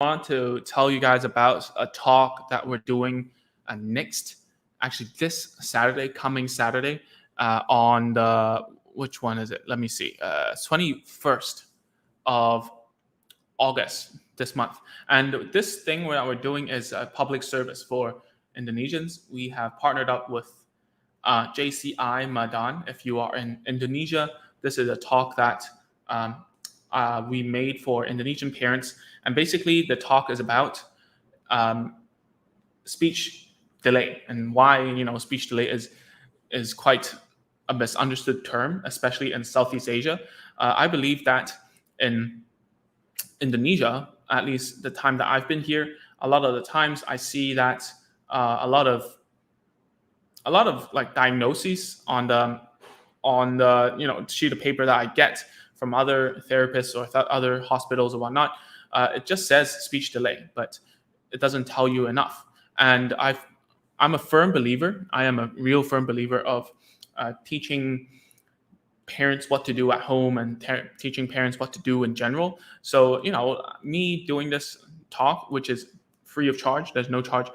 Want to tell you guys about a talk that we're doing next, actually this Saturday, coming Saturday, on the which one is it? Let me see, 21st of August this month. And this thing that we're doing is a public service for Indonesians. We have partnered up with JCI Madan. If you are in Indonesia, this is a talk that um, we made for Indonesian parents. And basically, the talk is about um, speech delay and why speech delay is quite a misunderstood term, especially in Southeast Asia. I believe that in Indonesia, at least the time that I've been here, a lot of the times I see that uh, a lot of a lot of like diagnoses on the sheet of paper that I get from other therapists or other hospitals or whatnot. It just says speech delay, but it doesn't tell you enough. And I'm a firm believer. I am a real firm believer of teaching parents what to do at home and teaching parents what to do in general. So me doing this talk, which is free of charge, there's no charge.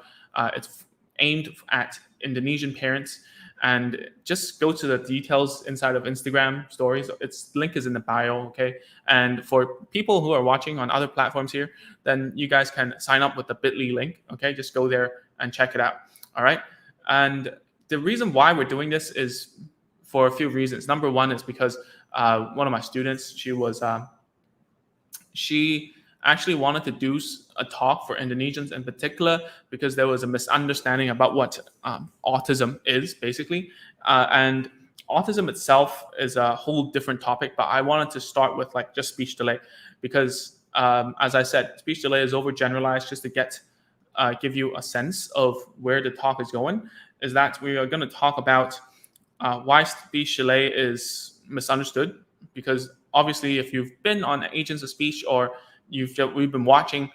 It's aimed at Indonesian parents, and just go to the details inside of Instagram stories. Its link is in the bio, okay? And for people who are watching on other platforms here, then you guys can sign up with the bit.ly link, okay? Just go there and check it out, all right? And the reason why we're doing this is for a few reasons. Number one is because one of my students, she actually wanted to do a talk for Indonesians in particular because there was a misunderstanding about what autism is, basically. And autism itself is a whole different topic, but I wanted to start with like just speech delay because, as I said, speech delay is overgeneralized. Just to give you a sense of where the talk is going, is that we are going to talk about why speech delay is misunderstood. Because obviously, if you've been on Agents of Speech or we've been watching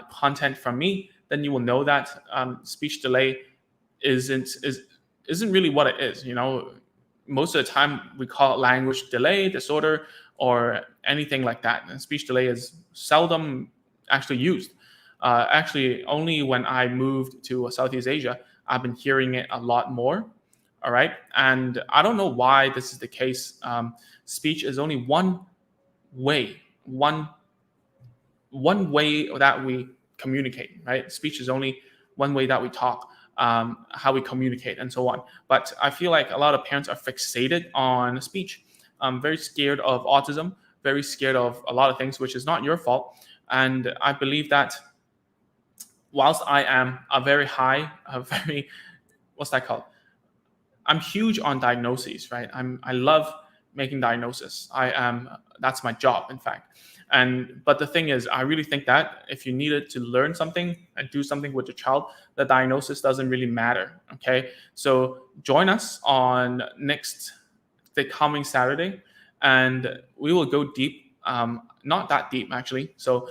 content from me, then you will know that speech delay isn't really what it is. Most of the time we call it language delay disorder or anything like that. And speech delay is seldom actually used. Actually, only when I moved to Southeast Asia, I've been hearing it a lot more. All right, and I don't know why this is the case. Speech is only one way that we communicate, right? Speech is only one way that we talk, how we communicate, and so on. But I feel like a lot of parents are fixated on speech. Very scared of autism, very scared of a lot of things, which is not your fault. And I believe that whilst I am what's that called? I'm huge on diagnoses, right? I love making diagnosis. That's my job, in fact. But the thing is, I really think that if you needed to learn something and do something with your child, the diagnosis doesn't really matter. Okay, so join us on the coming Saturday, and we will go deep. Not that deep, actually. So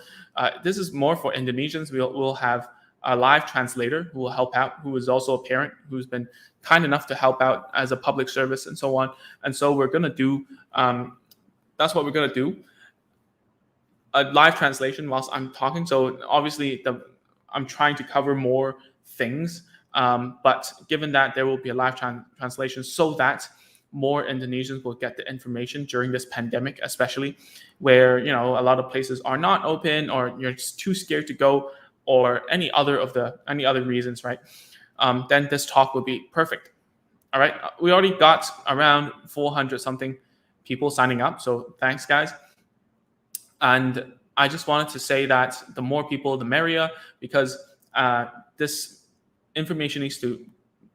this is more for Indonesians. We'll have a live translator who will help out, who is also a parent who's been kind enough to help out as a public service and so on. And so we're going to do, that's what we're going to do, a live translation whilst I'm talking. So obviously I'm trying to cover more things, but given that there will be a live translation so that more Indonesians will get the information during this pandemic, especially where, a lot of places are not open or you're just too scared to go, or any other reasons, right? Then this talk would be perfect. All right, we already got around 400 something people signing up, so thanks, guys. And I just wanted to say that the more people, the merrier, because this information needs to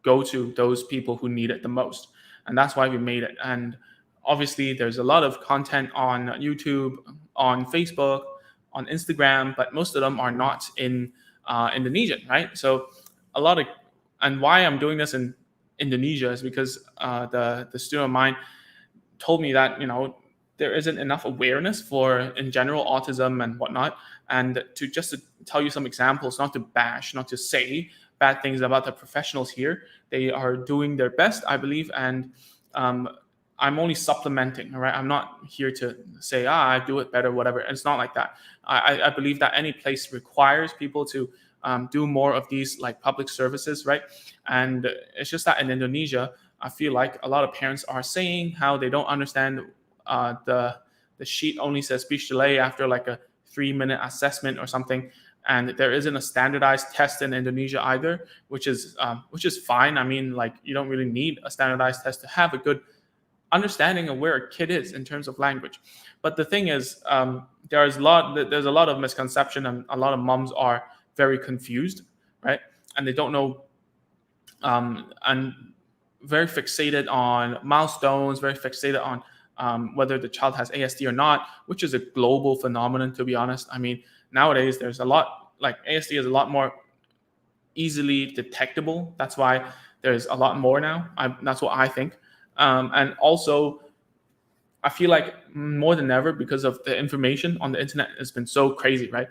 go to those people who need it the most, and that's why we made it. And obviously, there's a lot of content on YouTube, on Facebook, on Instagram, but most of them are not in Indonesian, right? So and why I'm doing this in Indonesia is because the student of mine told me that there isn't enough awareness for in general autism and whatnot, and to tell you some examples, not to bash, not to say bad things about the professionals here. They are doing their best, I believe, and I'm only supplementing, all right? I'm not here to say, I do it better, whatever. It's not like that. I believe that any place requires people to do more of these like public services, right? And it's just that in Indonesia, I feel like a lot of parents are saying how they don't understand the sheet only says speech delay after like a 3-minute assessment or something, and there isn't a standardized test in Indonesia either, which is fine. I mean, like you don't really need a standardized test to have a good understanding of where a kid is in terms of language. But the thing is, there's a lot of misconception, and a lot of moms are very confused, right? And they don't know, and very fixated on milestones, very fixated on whether the child has ASD or not, which is a global phenomenon, to be honest. I mean, nowadays there's a lot, like ASD is a lot more easily detectable. That's why there's a lot more now. That's what I think. And also, I feel like more than ever, because of the information on the internet has been so crazy, right?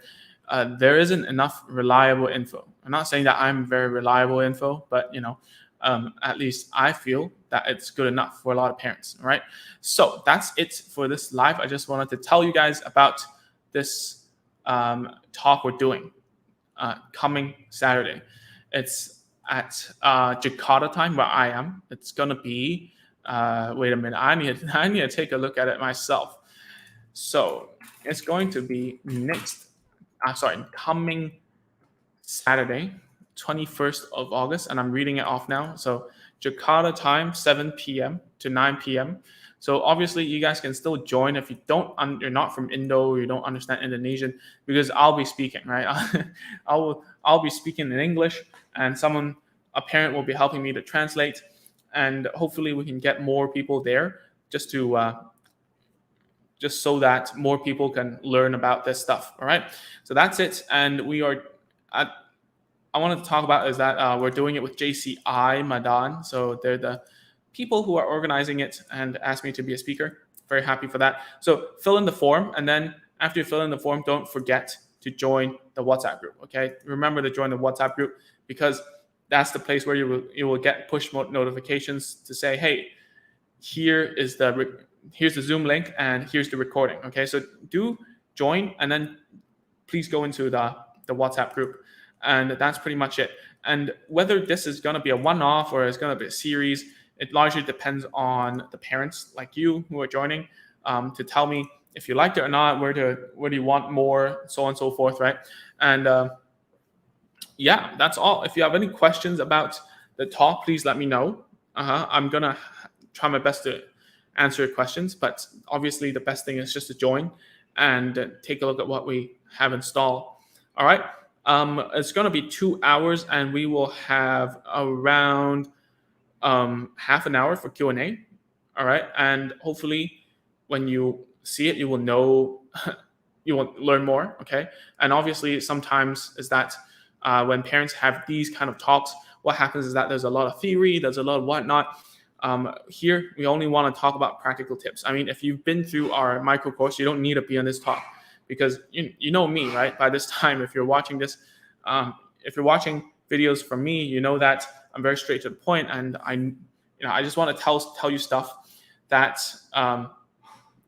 There isn't enough reliable info. I'm not saying that I'm very reliable info, but at least I feel that it's good enough for a lot of parents. All right. So that's it for this live. I just wanted to tell you guys about this talk we're doing coming Saturday. It's at Jakarta time where I am. It's gonna be. Wait a minute. I need to take a look at it myself. So it's going to be coming Saturday, 21st of August, and I'm reading it off now. So Jakarta time, 7 p.m. to 9 p.m. So obviously you guys can still join if you're not from Indo, you don't understand Indonesian, because I'll be speaking, right? I'll be speaking in English, and a parent will be helping me to translate, and hopefully we can get more people there just so that more people can learn about this stuff. All right. So that's it, and I wanted to talk about is that we're doing it with JCI Madan. So they're the people who are organizing it and asked me to be a speaker. Very happy for that. So fill in the form, and then after you fill in the form, don't forget to join the WhatsApp group. Okay, remember to join the WhatsApp group, because that's the place where you will get push notifications to say, hey, here's the Zoom link and here's the recording. Okay, so do join, and then please go into the WhatsApp group. And that's pretty much it. And whether this is going to be a one-off or it's going to be a series, it largely depends on the parents like you who are joining to tell me if you liked it or not, where do you want more, so on and so forth, right? And yeah, that's all. If you have any questions about the talk, please let me know. I'm going to try my best to answer your questions, but obviously the best thing is just to join and take a look at what we have installed. All right. It's going to be 2 hours, and we will have around half an hour for Q&A. All right. And hopefully when you see it, you will know, you will learn more. Okay. And obviously sometimes is that when parents have these kind of talks, what happens is that there's a lot of theory, there's a lot of whatnot. Here, we only want to talk about practical tips. I mean, if you've been through our micro course, you don't need to be on this talk, because you know me, right? By this time, if you're watching this, if you're watching videos from me, you know that I'm very straight to the point, and I just want to tell you stuff that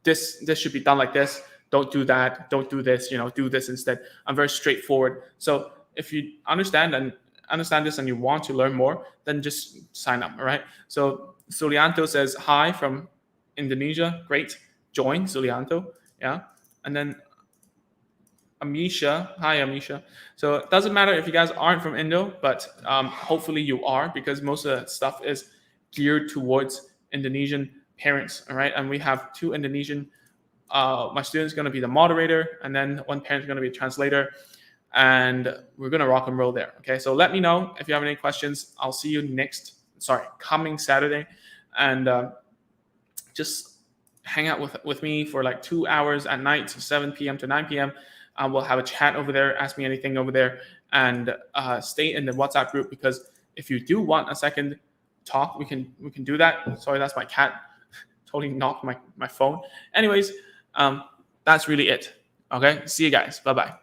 this should be done like this. Don't do that. Don't do this. Do this instead. I'm very straightforward. So if you understand this and you want to learn more, then just sign up. All right. So Sulianto says hi from Indonesia. Great. Join Sulianto. Yeah. And then Amisha. Hi, Amisha. So it doesn't matter if you guys aren't from Indo, but hopefully you are, because most of the stuff is geared towards Indonesian parents. All right. And we have 2 Indonesian. My student's going to be the moderator, and then one parent's going to be a translator, and we're going to rock and roll there. Okay. So let me know if you have any questions. I'll see you coming Saturday, and just hang out with me for like 2 hours at night, 7 p.m. to 9 p.m. We'll have a chat over there. Ask me anything over there, and stay in the WhatsApp group, because if you do want a second talk, we can do that. Sorry, that's my cat totally knocked my phone. Anyways, that's really it. Okay, see you guys. Bye-bye.